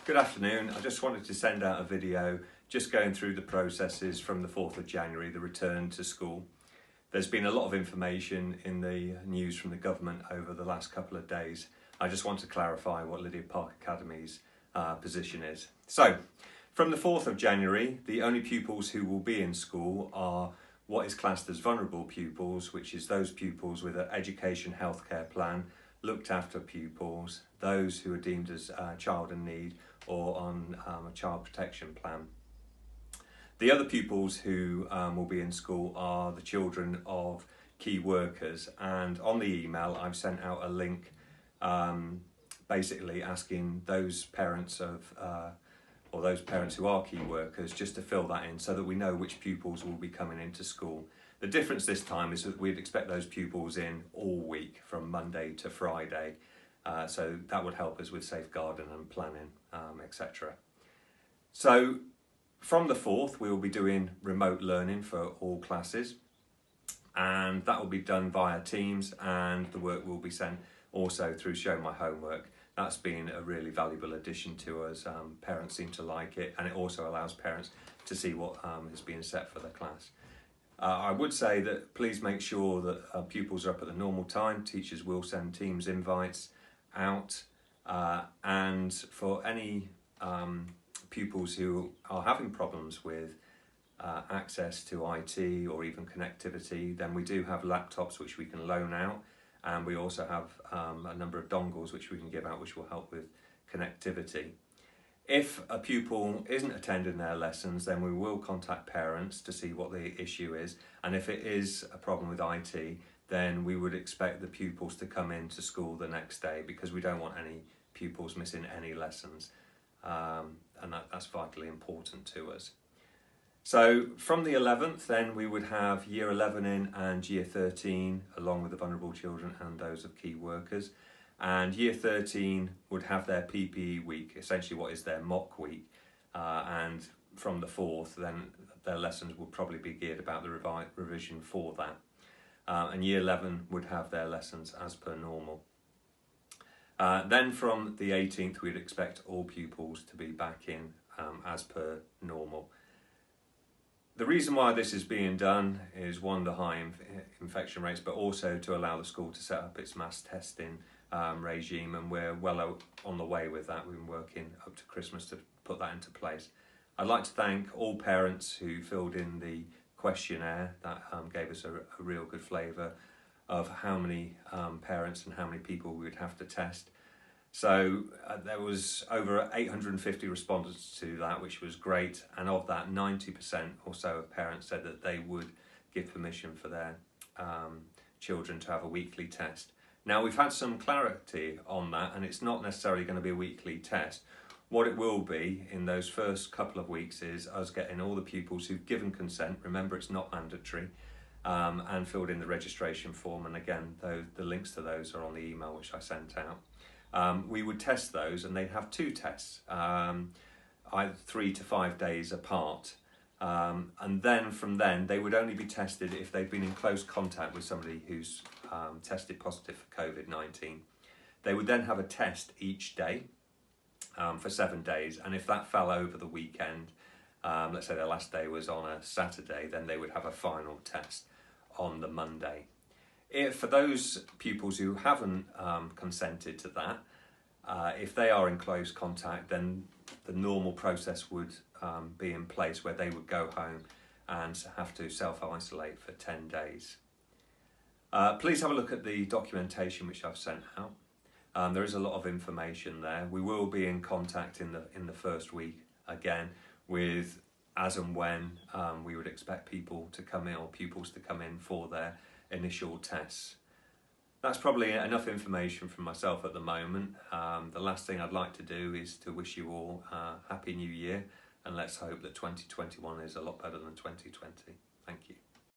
Good afternoon. I just wanted to send out a video just going through the processes from the 4th of January, the return to school. There's been a lot of information in the news from the government over the last couple of days. I just want to clarify what Lydia Park Academy's position is. So, from the 4th of January, the only pupils who will be in school are what is classed as vulnerable pupils, which is those pupils with an education healthcare plan, looked after pupils, those who are deemed as child in need or on a child protection plan. The other pupils who will be in school are the children of key workers, and on the email I've sent out a link basically asking those parents of or those parents who are key workers just to fill that in so that we know which pupils will be coming into school. The difference this time is that we'd expect those pupils in all week from Monday to Friday, so that would help us with safeguarding and planning, etc. So from the 4th we will be doing remote learning for all classes, and that will be done via Teams, and the work will be sent also through Show My Homework. That's been a really valuable addition to us. Parents seem to like it, and it also allows parents to see what is being set for the class. I would say that please make sure that pupils are up at the normal time. Teachers will send Teams invites out, and for any pupils who are having problems with access to IT or even connectivity, then we do have laptops which we can loan out, and we also have a number of dongles which we can give out which will help with connectivity. If a pupil isn't attending their lessons, then we will contact parents to see what the issue is, and if it is a problem with IT, then we would expect the pupils to come into school the next day, because we don't want any pupils missing any lessons, and that's vitally important to us. So from the 11th then we would have Year 11 in and Year 13 along with the vulnerable children and those of key workers, and Year 13 would have their PPE week, essentially what is their mock week, and from the 4th then their lessons will probably be geared about the revision for that, and Year 11 would have their lessons as per normal. Then from the 18th we'd expect all pupils to be back in as per normal. The reason why this is being done is, one, the high infection rates, but also to allow the school to set up its mass testing regime, and we're well on the way with that. We've been working up to Christmas to put that into place. I'd like to thank all parents who filled in the questionnaire. That gave us a real good flavour of how many parents and how many people we would have to test. So there was over 850 respondents to that, which was great, and of that 90% or so of parents said that they would give permission for their children to have a weekly test. Now, we've had some clarity on that, and it's not necessarily going to be a weekly test. What it will be in those first couple of weeks is us getting all the pupils who've given consent, remember it's not mandatory, and filled in the registration form, and again the links to those are on the email which I sent out. We would test those, and they'd have 2 tests, either 3 to 5 days apart, and then from then they would only be tested if they've been in close contact with somebody who's tested positive for COVID-19. They would then have a test each day for 7 days, and if that fell over the weekend, let's say their last day was on a Saturday, then they would have a final test on the Monday. For those pupils who haven't consented to that, if they are in close contact, then the normal process would be in place where they would go home and have to self-isolate for 10 days. Please have a look at the documentation which I've sent out. There is a lot of information there. We will be in contact in the first week again with as and when we would expect people to come in, or pupils to come in for their initial tests. That's probably enough information from myself at the moment. The last thing I'd like to do is to wish you all a Happy New Year, and let's hope that 2021 is a lot better than 2020. Thank you.